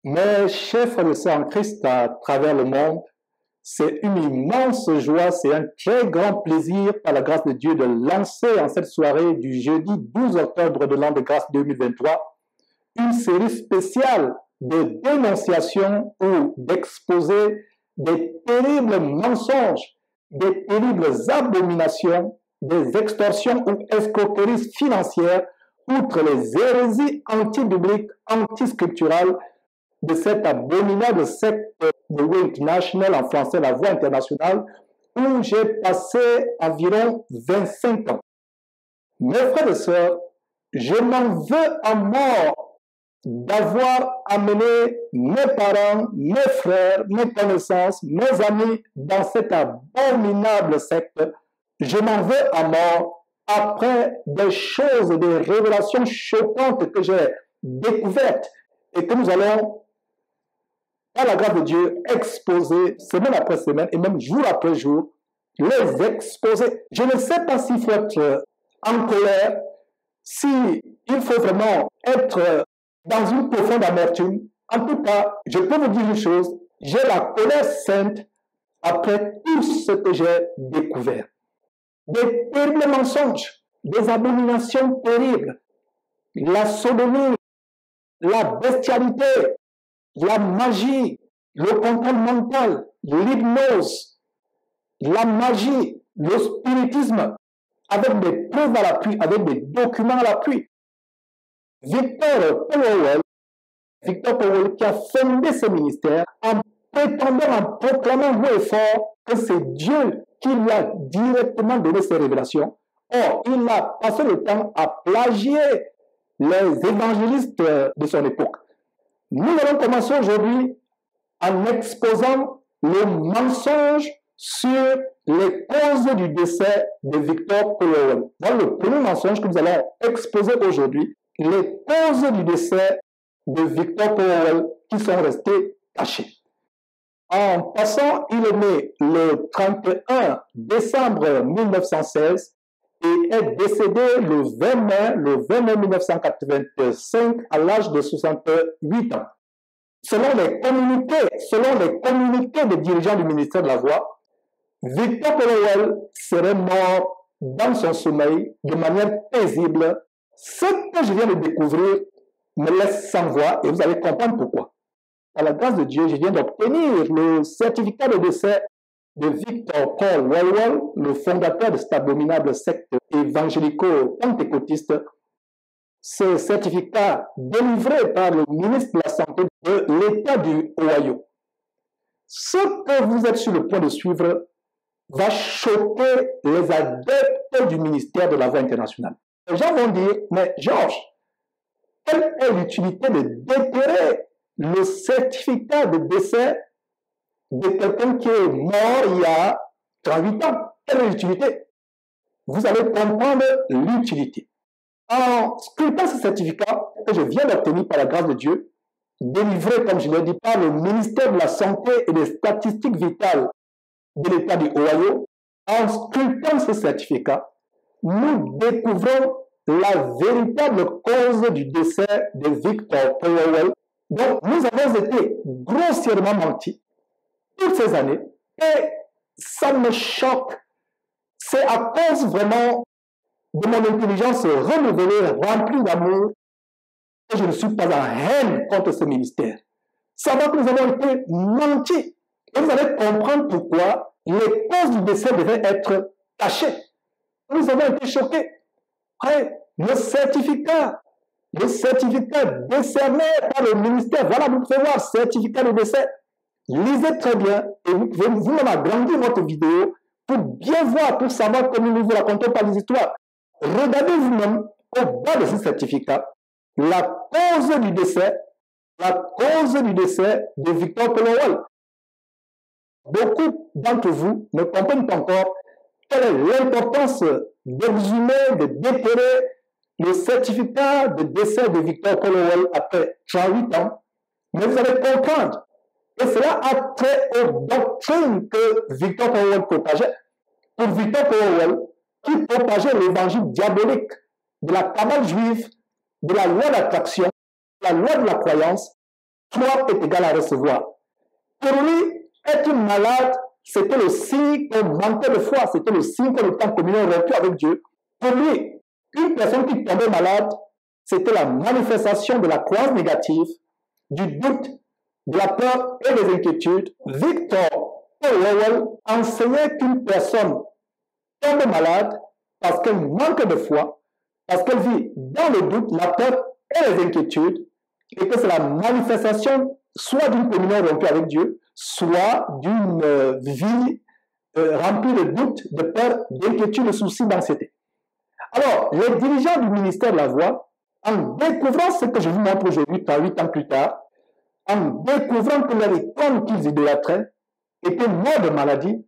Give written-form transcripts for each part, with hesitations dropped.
Mes chers frères et sœurs en Christ à travers le monde, c'est une immense joie, c'est un très grand plaisir par la grâce de Dieu de lancer en cette soirée du jeudi 12 octobre de l'an de grâce 2023 une série spéciale de dénonciations ou d'exposer des terribles mensonges, des terribles abominations, des extorsions ou escroqueries financières, outre les hérésies anti-bibliques, anti-scripturales de cette abominable secte de Voix international, en français la Voix internationale, où j'ai passé environ 25 ans. Mes frères et sœurs, je m'en veux à mort d'avoir amené mes parents, mes frères, mes connaissances, mes amis dans cette abominable secte. Je m'en veux à mort après des choses, des révélations choquantes que j'ai découvertes et que nous allons, par la grâce de Dieu, exposer semaine après semaine et même jour après jour, les exposer. Je ne sais pas s'il faut être en colère, s'il faut vraiment être dans une profonde amertume. En tout cas, je peux vous dire une chose, j'ai la colère sainte après tout ce que j'ai découvert. Des terribles mensonges, des abominations terribles, la sodomie, la bestialité, la magie, le contrôle mental, l'hypnose, la magie, le spiritisme, avec des preuves à l'appui, avec des documents à l'appui. Victor Powell qui a fondé ce ministère en prétendant, en proclamant haut et fort que c'est Dieu qui lui a directement donné ces révélations. Or, il a passé le temps à plagier les évangélistes de son époque. Nous allons commencer aujourd'hui en exposant le mensonge sur les causes du décès de Victor Powell. Voilà le premier mensonge que nous allons exposer aujourd'hui, les causes du décès de Victor Powell qui sont restées cachées. En passant, il est né le 31 décembre 1916 et est décédé le 20 mai 1985 à l'âge de 68 ans. Selon les communiqués des dirigeants du ministère de la Voix, Victor Powell serait mort dans son sommeil de manière paisible. Ce que je viens de découvrir me laisse sans voix et vous allez comprendre pourquoi. Par la grâce de Dieu, je viens d'obtenir le certificat de décès de Victor Paul Powell, le fondateur de cette abominable secte évangélico-pentecôtiste. Ce certificat délivré par le ministre de la Santé de l'État du Ohio. Ce que vous êtes sur le point de suivre va choquer les adeptes du ministère de la Voix internationale. Les gens vont dire, mais Georges, quelle est l'utilité de déterrer le certificat de décès de quelqu'un qui est mort il y a 38 ans? Quelle est l'utilité? Vous allez comprendre l'utilité. En sculptant ce certificat que je viens d'obtenir par la grâce de Dieu, délivré, comme je l'ai dit, par le ministère de la Santé et des Statistiques Vitales de l'État du Ohio, en sculptant ce certificat, nous découvrons la véritable cause du décès de Victor Powell. Donc, nous avons été grossièrement mentis toutes ces années et ça me choque. C'est à cause vraiment de mon intelligence renouvelée, remplie d'amour, que je ne suis pas en haine contre ce ministère. Savoir que nous avons été mentis. Et vous allez comprendre pourquoi les causes du décès devaient être cachées. Nous avons été choqués. Ouais, le certificat décerné par le ministère, voilà, vous pouvez voir, certificat de décès. Lisez très bien et vous pouvez vous-même agrandir votre vidéo pour bien voir, pour savoir comment nous vous racontons pas les histoires. Regardez vous-même au bas de ce certificat la cause du décès de Victor Powell. Beaucoup d'entre vous ne comprennent pas encore quelle est l'importance d'exhumer, de déterrer le certificat de décès de Victor Powell après 38 ans. Mais vous allez comprendre. Et cela a trait aux doctrines que Victor Powell propageait. Pour Victor Powell, qui propageait l'évangile diabolique de la cabale juive, de la loi d'attraction, de la loi de la croyance, toi est égal à recevoir. Pour lui, être malade, c'était le signe qu'on manquait de foi, c'était le signe qu'on était en communion rompue avec Dieu. Pour lui, une personne qui tombait malade, c'était la manifestation de la croyance négative, du doute, de la peur et des inquiétudes. Victor Powell enseignait qu'une personne tombe malade parce qu'elle manque de foi, parce qu'elle vit dans le doute, la peur et les inquiétudes, et que c'est la manifestation soit d'une communion rompue avec Dieu, soit d'une vie remplie de doutes, de peur, d'inquiétude, de soucis, d'anxiété. Alors, les dirigeants du ministère de la Voix, en découvrant ce que je vous montre aujourd'hui, 8 ans plus tard, en découvrant que les icônes qu'ils idolâtraient étaient morts de maladie,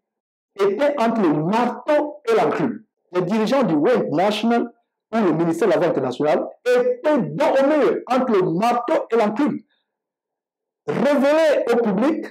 étaient entre le marteau et l'enclume. Les dirigeants du World National ou le ministère de la Voix internationale étaient dos au mur entre le marteau et l'enclume. Révéler au public,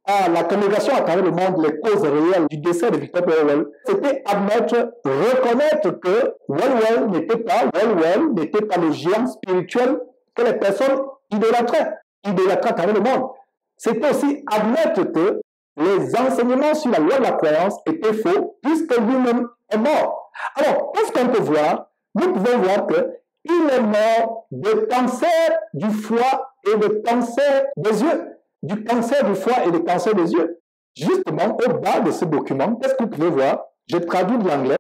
à la congrégation à travers le monde, les causes réelles du décès de Victor Powell, c'était admettre, reconnaître que Well n'était pas le géant spirituel que les personnes idolâtraient à travers le monde. C'était aussi admettre que les enseignements sur la loi de la croyance étaient faux, puisque lui-même est mort. Alors, qu'est-ce qu'on peut voir? Nous pouvons voir qu'il est mort de cancer du foie et de cancer des yeux. Du cancer du foie et du cancer des yeux. Justement, au bas de ce document, qu'est-ce que vous pouvez voir? Je traduis de l'anglais.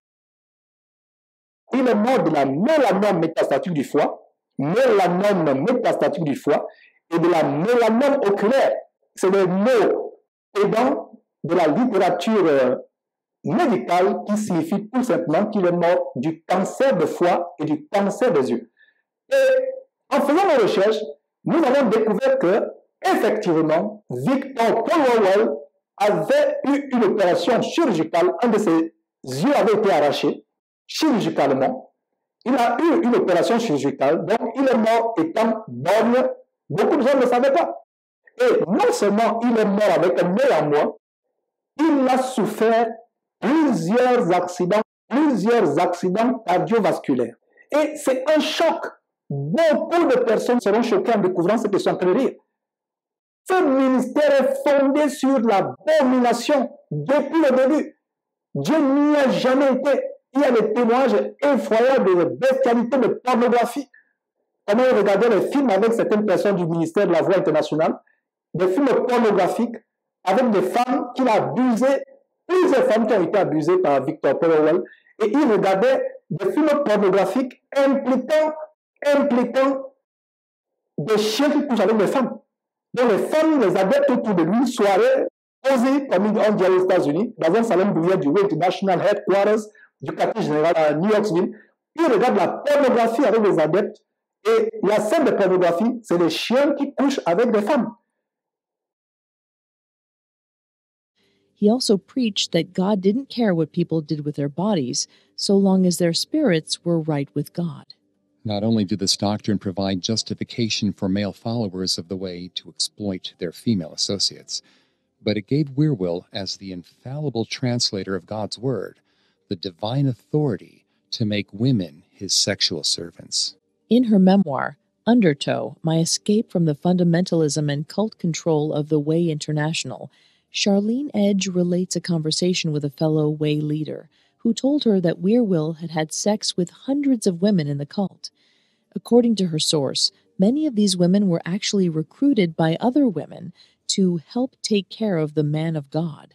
Il est mort de la mélanome métastatique du foie, mélanome métastatique du foie, et de la mélanome oculaire. C'est des mots aidants de la littérature médicale qui signifie tout simplement qu'il est mort du cancer de foie et du cancer des yeux. Et en faisant nos recherches, nous avons découvert que, effectivement, Victor Powell avait eu une opération chirurgicale. Un de ses yeux avait été arraché chirurgicalement. Il a eu une opération chirurgicale, donc il est mort étant borgne. Beaucoup de gens ne le savaient pas. Et non seulement il est mort avec un nez en moins, il a souffert plusieurs accidents cardiovasculaires. Et c'est un choc. Beaucoup de personnes seront choquées en découvrant ce que je suis en train de dire. Ce ministère est fondé sur l'abomination depuis le début. Dieu n'y a jamais été. Il y a des témoignages effroyables de bestialité, de pornographie. Comment il regardait les films avec certaines personnes du ministère de la Voix internationale, des films pornographiques avec des femmes qu'il a abusées, plusieurs femmes qui ont été abusées par Victor Powell, et il regardait des films pornographiques impliquant des chiens qui couchent avec des femmes. Donc les femmes, les adeptes autour de lui, une soirée posée, comme on dit aux États-Unis, dans un salon bouillant du World National Headquarters du quartier général à New Yorkville, il regarde la pornographie avec les adeptes, et la scène de pornographie, c'est des chiens qui couchent avec des femmes. He also preached that God didn't care what people did with their bodies, so long as their spirits were right with God. Not only did this doctrine provide justification for male followers of the way to exploit their female associates, but it gave Wierwille as the infallible translator of God's Word, the divine authority to make women his sexual servants. In her memoir, Undertow, My Escape from the Fundamentalism and Cult Control of the Way International, Charlene Edge relates a conversation with a fellow Way leader who told her that Wierwille had had sex with hundreds of women in the cult. According to her source, many of these women were actually recruited by other women to help take care of the man of God.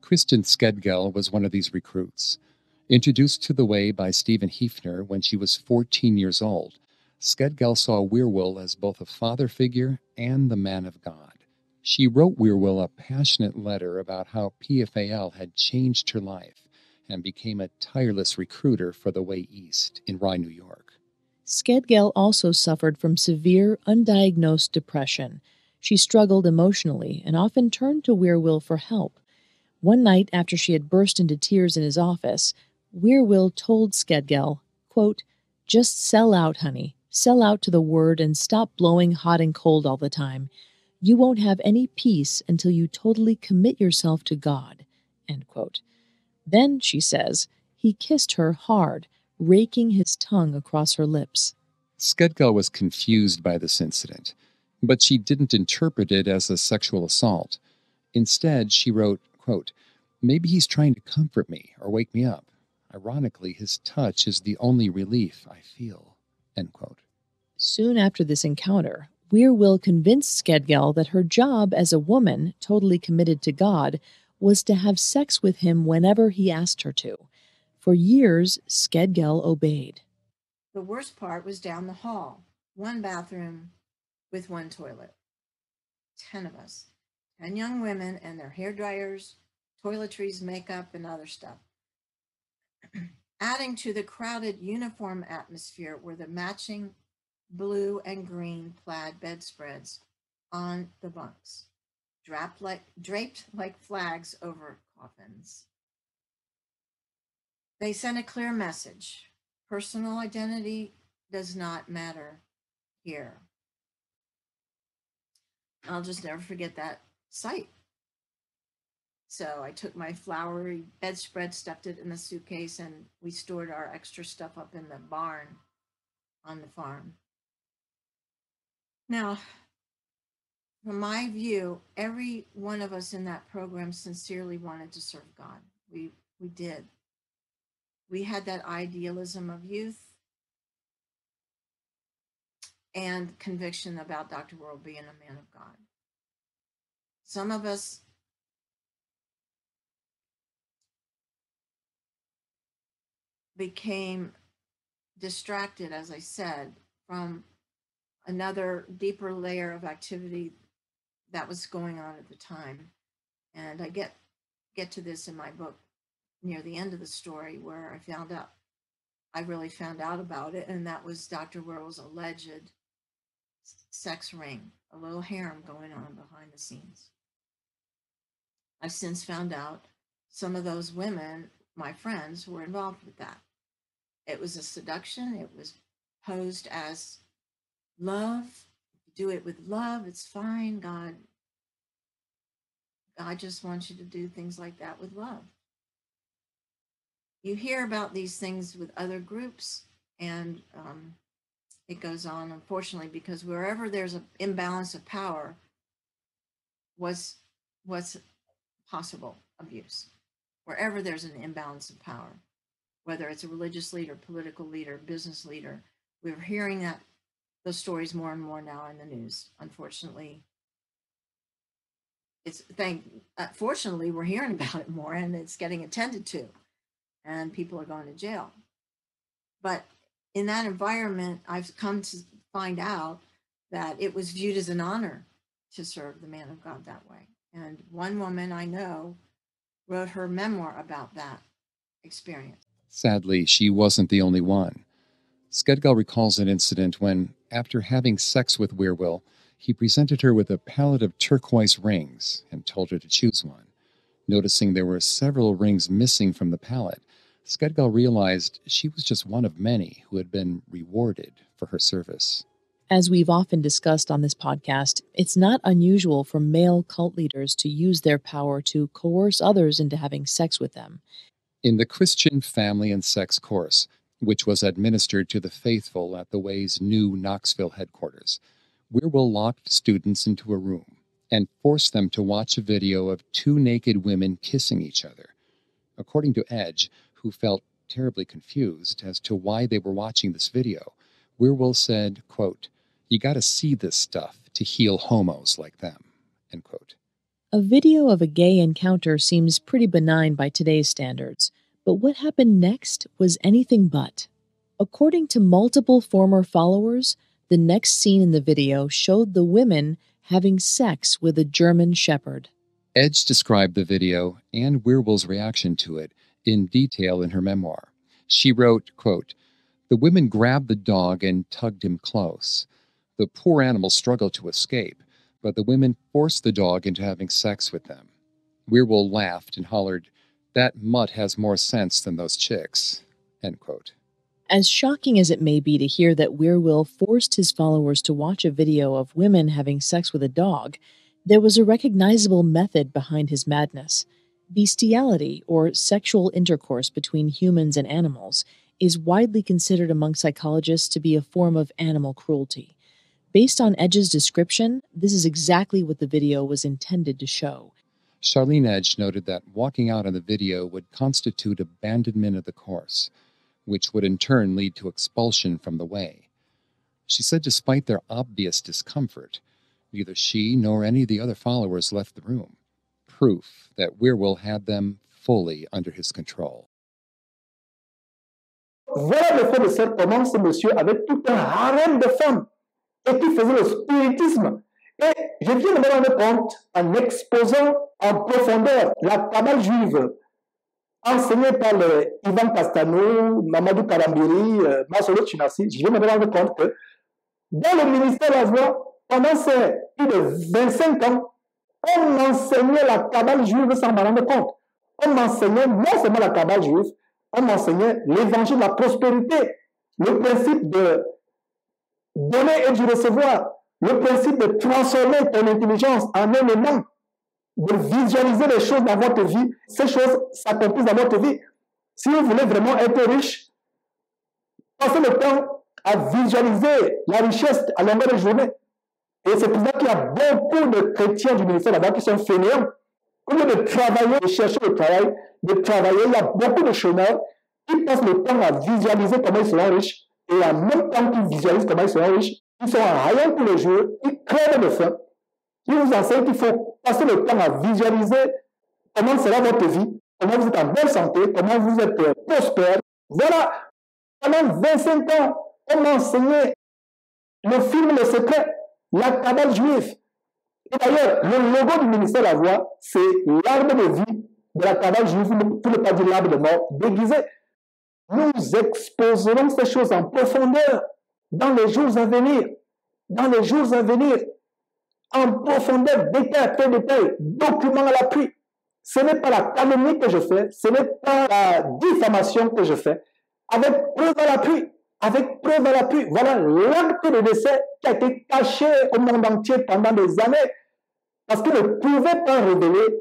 Kristen Skedgel was one of these recruits. Introduced to the Way by Stephen Hefner when she was 14 years old, Skedgel saw Wierwille as both a father figure and the man of God. She wrote Wierwille a passionate letter about how PFAL had changed her life and became a tireless recruiter for the Way East in Rye, New York. Skedgel also suffered from severe, undiagnosed depression. She struggled emotionally and often turned to Wierwille for help. One night after she had burst into tears in his office, Wierwille told Skedgel, quote, "Just sell out, honey. Sell out to the Word and stop blowing hot and cold all the time. You won't have any peace until you totally commit yourself to God." End quote. Then, she says, he kissed her hard, raking his tongue across her lips. Skedgal was confused by this incident, but she didn't interpret it as a sexual assault. Instead, she wrote, quote, "Maybe he's trying to comfort me or wake me up. Ironically, his touch is the only relief I feel." End quote. Soon after this encounter, Will convinced Skedgal that her job as a woman totally committed to God was to have sex with him whenever he asked her to. For years, Skedgal obeyed. The worst part was down the hall. One bathroom with one toilet. 10 of us. 10 young women and their hair dryers, toiletries, makeup, and other stuff. Adding to the crowded uniform atmosphere were the matching blue and green plaid bedspreads on the bunks, draped like flags over coffins. They sent a clear message. Personal identity does not matter here. I'll just never forget that sight. So I took my flowery bedspread, stuffed it in a suitcase, and we stored our extra stuff up in the barn on the farm. Now, from my view, every one of us in that program sincerely wanted to serve God. We did. We had that idealism of youth and conviction about Dr. World being a man of God. Some of us became distracted, as I said, from another deeper layer of activity that was going on at the time. And I get to this in my book near the end of the story, where I really found out about it, and that was Dr. World's alleged sex ring, a little harem going on behind the scenes. I've since found out some of those women, my friends, were involved with that. It was a seduction. It was posed as love. Do it with love. It's fine. God just wants you to do things like that with love. You hear about these things with other groups, and it goes on, unfortunately, because wherever there's an imbalance of power, what's possible abuse. Wherever there's an imbalance of power, whether it's a religious leader, political leader, business leader, we're hearing those stories more and more now in the news. Unfortunately, fortunately, we're hearing about it more, and it's getting attended to, and people are going to jail. But in that environment, I've come to find out that it was viewed as an honor to serve the man of God that way. And one woman I know wrote her memoir about that experience. Sadly, she wasn't the only one. Skedgal recalls an incident when, after having sex with Will, he presented her with a palette of turquoise rings and told her to choose one. Noticing there were several rings missing from the palette, Skedgal realized she was just one of many who had been rewarded for her service. As we've often discussed on this podcast, it's not unusual for male cult leaders to use their power to coerce others into having sex with them. In the Christian Family and Sex course, which was administered to the faithful at the Way's new Knoxville headquarters, Will locked students into a room and forced them to watch a video of two naked women kissing each other. According to Edge, who felt terribly confused as to why they were watching this video, Will said, quote, "You got to see this stuff to heal homos like them," end quote. A video of a gay encounter seems pretty benign by today's standards, but what happened next was anything but. According to multiple former followers, the next scene in the video showed the women having sex with a German shepherd. Edge described the video and Will's reaction to it in detail in her memoir. She wrote, quote, "The women grabbed the dog and tugged him close. The poor animal struggled to escape, but the women forced the dog into having sex with them. Will laughed and hollered, 'That mutt has more sense than those chicks,' end quote." As shocking as it may be to hear that Will forced his followers to watch a video of women having sex with a dog, there was a recognizable method behind his madness. Bestiality, or sexual intercourse between humans and animals, is widely considered among psychologists to be a form of animal cruelty. Based on Edge's description, this is exactly what the video was intended to show. Charlene Edge noted that walking out on the video would constitute abandonment of the course, which would in turn lead to expulsion from the way. She said despite their obvious discomfort, neither she nor any of the other followers left the room, proof that Wierwille had them fully under his control. Voilà le fait de sœur comment ce monsieur avait tout un harem de femmes et qui faisait le spiritisme. Et je viens de me rendre compte en exposant en profondeur la cabale juive enseignée par Ivan Castano, Mamadou Karambiri, Masolo Chinassi. Je viens de me rendre compte que dans le ministère de la Voix, pendant ces plus de 25 ans, on enseignait la cabale juive sans m'en rendre compte. On enseignait non seulement la cabale juive, on enseignait l'évangile de la prospérité, le principe de donner et de recevoir, le principe de transformer ton intelligence en élément, de visualiser les choses dans votre vie. Ces choses s'accomplissent dans votre vie. Si vous voulez vraiment être riche, passez le temps à visualiser la richesse à longueur de journée. Et c'est pour ça qu'il y a beaucoup de chrétiens du ministère là-bas qui sont fainéants. Au lieu de travailler, de chercher le travail, de travailler, il y a beaucoup de chômeurs qui passent le temps à visualiser comment ils seront riches. Et en même temps qu'ils visualisent comment ils seront riches, ils sont en rayon tous les jours, ils crèvent de faim. Ils vous enseignent qu'il faut passer le temps à visualiser comment sera votre vie, comment vous êtes en bonne santé, comment vous êtes prospère. Voilà, pendant 25 ans, on m'a enseigné le film Le Secte, la cabale juive. Et d'ailleurs, le logo du ministère de la Voix, c'est l'arbre de vie de la cabale juive, pour ne pas dire l'arbre de mort, déguisé. Nous exposerons ces choses en profondeur dans les jours à venir. Dans les jours à venir, en profondeur, détail après détail, document à l'appui. Ce n'est pas la calomnie que je fais, ce n'est pas la diffamation que je fais, avec preuve à l'appui. Avec preuve à l'appui. Voilà l'acte de décès qui a été caché au monde entier pendant des années, parce qu'ils ne pouvaient pas révéler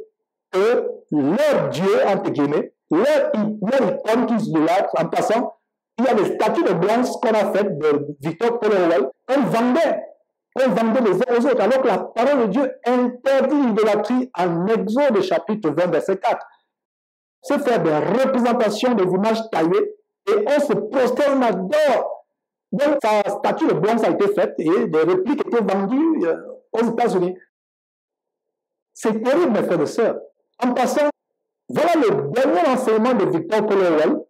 que leur Dieu, entre guillemets, leur icône qu'ils idolâtrent, en passant, il y a des statues de bronze qu'on a faites de Victor Paul, on vendait les uns aux autres, alors que la parole de Dieu interdit l'idolâtrie en Exode chapitre 20, verset 4. C'est faire des représentations des images taillées et on se prosterne d'or. Donc, sa statue de bronze a été faite et des répliques étaient vendues aux États-Unis. C'est terrible, mes frères et sœurs. En passant, voilà le dernier enseignement de Victor Paul.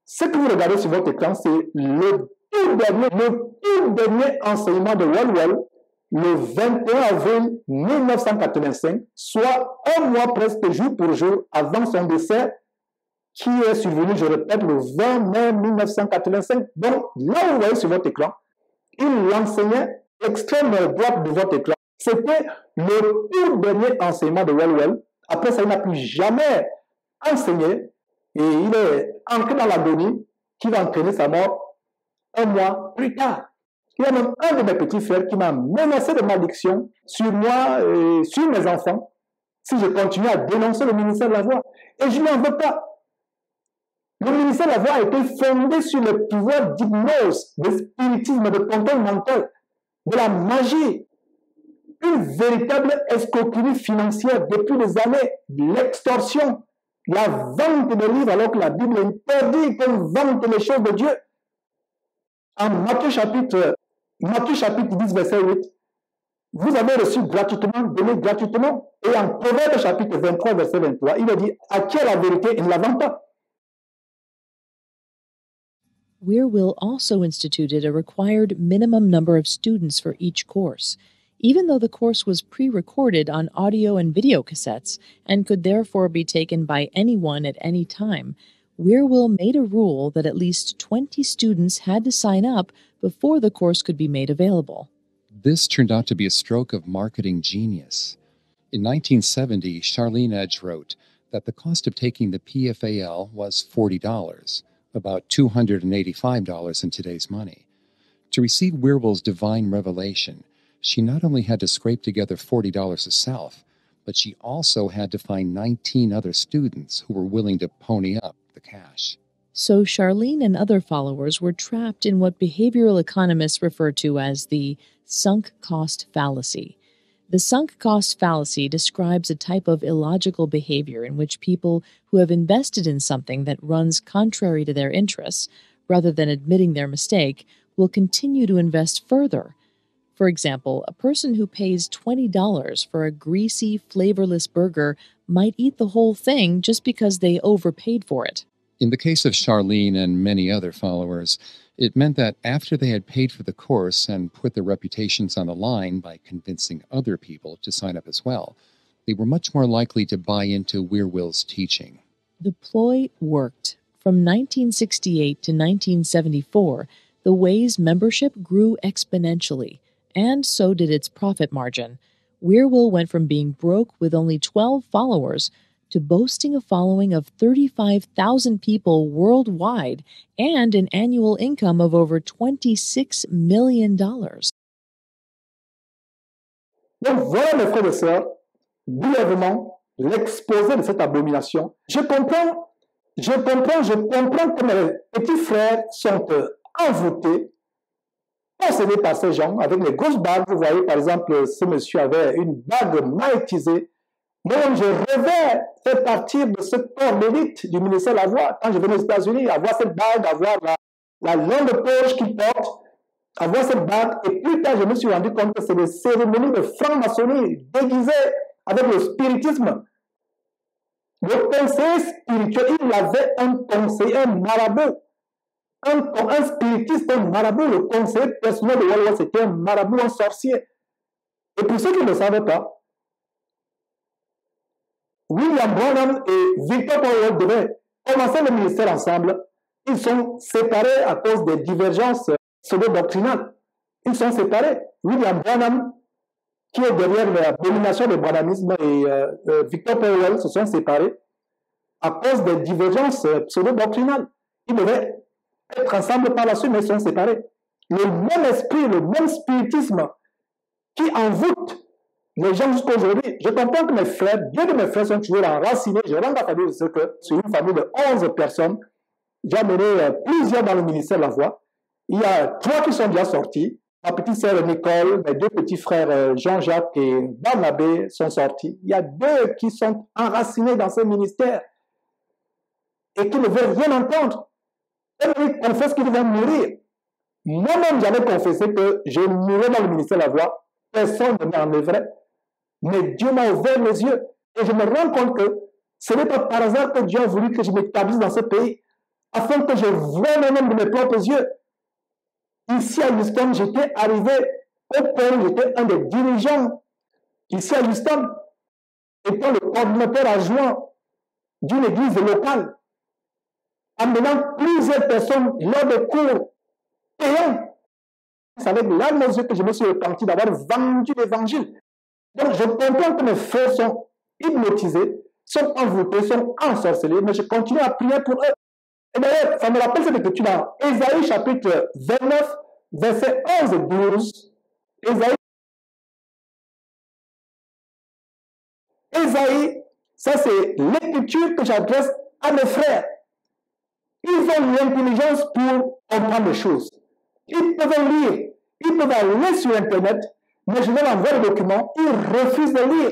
Ce que vous regardez sur votre écran, c'est le tout dernier enseignement de Wall, le 21 avril 1985, soit un mois presque jour pour jour avant son décès, qui est survenu, je répète, le 20 mai 1985. Donc, là où vous voyez sur votre écran, il l'enseignait extrême droite de votre écran. C'était le tout dernier enseignement de Wall. Après ça, il n'a plus jamais enseigné et il est ancré dans l'agonie qui va entraîner sa mort un mois plus tard. Il y a même un de mes petits frères qui m'a menacé de malédiction sur moi et sur mes enfants si je continue à dénoncer le ministère de la Voix. Et je n'en veux pas. Le ministère de la Voix a été fondé sur le pouvoir d'hypnose, de spiritisme, de contrôle mental, de la magie, une véritable escroquerie financière depuis des années, l'extorsion, la vente de livres alors que la Bible interdit qu'on vende les choses de Dieu. En Matthieu chapitre 10, verset 8, vous avez reçu gratuitement, donné gratuitement. Et en Proverbe chapitre 23, verset 23, il a dit, à qui est la vérité, il ne la vend pas. Wierwille also instituted a required minimum number of students for each course, even though the course was pre-recorded on audio and video cassettes and could therefore be taken by anyone at any time. Wierwille made a rule that at least 20 students had to sign up before the course could be made available. This turned out to be a stroke of marketing genius. In 1970, Charlene Edge wrote that the cost of taking the PFAL was $40, about $285 in today's money. To receive Wierwille's divine revelation, she not only had to scrape together $40 herself, but she also had to find 19 other students who were willing to pony up the cash. So Charlene and other followers were trapped in what behavioral economists refer to as the sunk cost fallacy. The sunk cost fallacy describes a type of illogical behavior in which people who have invested in something that runs contrary to their interests, rather than admitting their mistake, will continue to invest further. For example, a person who pays $20 for a greasy, flavorless burger might eat the whole thing just because they overpaid for it. In the case of Charlene and many other followers, it meant that after they had paid for the course and put their reputations on the line by convincing other people to sign up as well, they were much more likely to buy into Wierwille's teaching. The ploy worked. From 1968 to 1974, the Way's membership grew exponentially, and so did its profit margin. Wierwille went from being broke with only 12 followers to boasting a following of 35,000 people worldwide and an annual income of over $26 million. Donc voilà, mes frères et sœurs, brièvement, l'exposé de cette abomination. Je comprends que mes petits frères sont envoûtés, possédés par ces gens avec les grosses bagues. Vous voyez, par exemple, ce monsieur avait une bague magnétisée. Moi-même, je rêvais faire partir de ce corps d'élite du ministère de la Voix quand je venais aux États-Unis, avoir cette bague, avoir la longue poche qu'il porte, avoir cette bague. Et plus tard, je me suis rendu compte que c'est des cérémonies de franc-maçonnerie déguisées avec le spiritisme. Le conseiller spirituel, il avait un conseiller, un marabout. Un spiritiste, un marabout. Le conseiller personnel de Wall, c'était un marabout, un sorcier. Et pour ceux qui ne le savaient pas, William Branham et Victor Paul devaient commencer le ministère ensemble. Ils sont séparés à cause des divergences pseudo-doctrinales. Ils sont séparés. William Branham, qui est derrière l'abomination du branhamisme, et Victor Paul se sont séparés à cause des divergences pseudo-doctrinales. Ils devaient être ensemble par la suite, mais ils sont séparés. Le même esprit, le même spiritisme qui envoûte les gens jusqu'à aujourd'hui. Je comprends que mes frères, bien que mes frères sont toujours enracinés, je rends la famille de ce que sur une famille de 11 personnes, j'ai amené plusieurs dans le ministère de la Voix. Il y a 3 qui sont déjà sortis. Ma petite sœur Nicole, mes 2 petits frères Jean-Jacques et Barnabé sont sortis. Il y a 2 qui sont enracinés dans ce ministère et qui ne veulent rien entendre. Ils confessent qu'ils vont mourir. Moi-même, j'avais confessé que je mourrais dans le ministère de la Voix. Personne ne m'enlèverait. Mais Dieu m'a ouvert les yeux. Et je me rends compte que ce n'est pas par hasard que Dieu a voulu que je m'établisse dans ce pays, afin que je voie moi-même de mes propres yeux. Ici à Houston, j'étais arrivé au point où j'étais un des dirigeants. Ici à Houston, étant le coordinateur adjoint d'une église locale, amenant plusieurs personnes lors des cours payants. C'est avec larmes aux yeux que je me suis repenti d'avoir vendu l'évangile. Donc, je comprends que mes frères sont hypnotisés, sont envoûtés, sont ensorcelés, mais je continue à prier pour eux. Et d'ailleurs, ça me rappelle cette écriture dans Ésaïe chapitre 29, versets 11 et 12. Ésaïe, ça c'est l'écriture que j'adresse à mes frères. Ils ont l'intelligence pour comprendre les choses. Ils peuvent lire, ils peuvent aller sur Internet, mais je leur envoie le document, ils refusent de lire.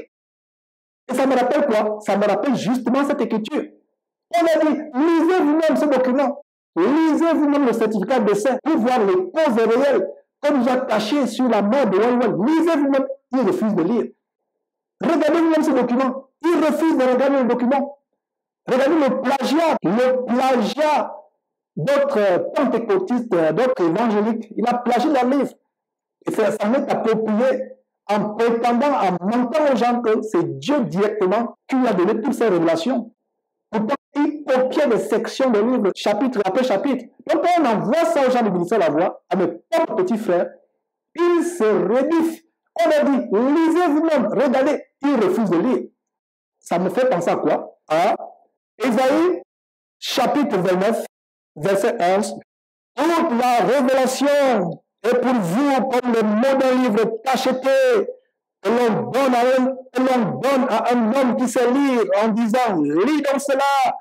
Et ça me rappelle quoi? Ça me rappelle justement cette écriture. On a dit, lisez vous-même ce document. Lisez vous-même le certificat de décès pour voir les causes réelles qu'on nous a cachées sur la mort de Wall. Lisez vous-même. Ils refusent de lire. Regardez vous-même ce document. Ils refusent de regarder le document. Regardez le plagiat d'autres pentecôtistes, d'autres évangéliques. Il a plagié leur livre. Et ça s'en est approprié en prétendant, en mentant aux gens que c'est Dieu directement qui lui a donné toutes ces révélations. Pourtant, il copiait des sections de livres, chapitre après chapitre. Donc, quand on envoie ça aux gens du ministère de la Voix, à mes propres petits frères, ils se rébiffent. On a dit, lisez vous-même, regardez, ils refusent de lire. Ça me fait penser à quoi? À Ésaïe, chapitre 29, verset 11. Toute la révélation est pour vous comme le mot d'un livre cacheté, que l'on donne à un homme qui sait lire en disant, lis donc cela.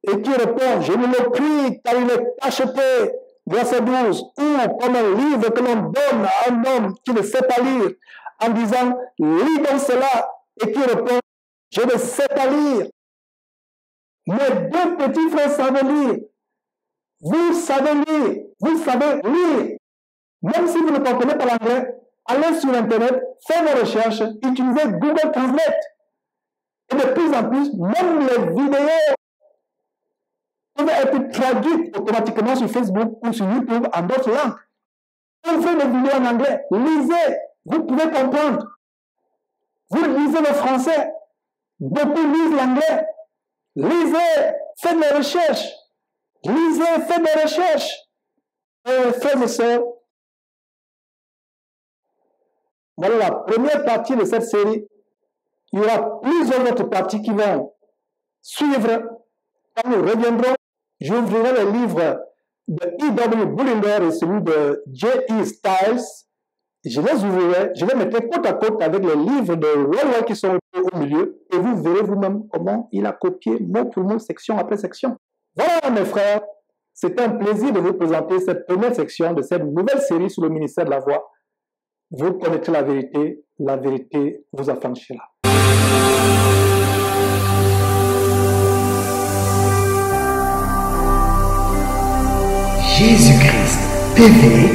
et qui répond, je ne le prie car il est acheté, verset 12, ou comme un livre que l'on donne à un homme qui ne sait pas lire, en disant, lis donc cela, et qui répond, je ne sais pas lire. Mes deux petits frères savent lire. Vous savez lire, vous savez lire. Même si vous ne comprenez pas l'anglais, allez sur Internet, faites vos recherches, utilisez Google Translate. Et de plus en plus, même les vidéos peuvent être traduites automatiquement sur Facebook ou sur YouTube en d'autres langues. Vous faites des vidéos en anglais, lisez, vous pouvez comprendre. Vous lisez le français, beaucoup lisent l'anglais. Lisez, faites des recherches. Lisez, faites des recherches. Frères et sœurs, voilà la première partie de cette série. Il y aura plusieurs autres parties qui vont suivre. Quand nous reviendrons, j'ouvrirai le livre de E.W. Bullinger et celui de J.E. Stiles. Je les ouvrirai, je les mettrai côte à côte avec les livres de Roy qui sont au milieu et vous verrez vous-même comment il a copié mot pour mot, section après section. Voilà mes frères, c'est un plaisir de vous présenter cette première section de cette nouvelle série sur le ministère de la voix. Vous connaîtrez la vérité vous affranchira. JesusChrist TV.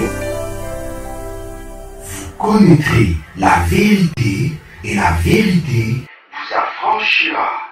Vous connaîtrez la vérité et la vérité vous affranchira.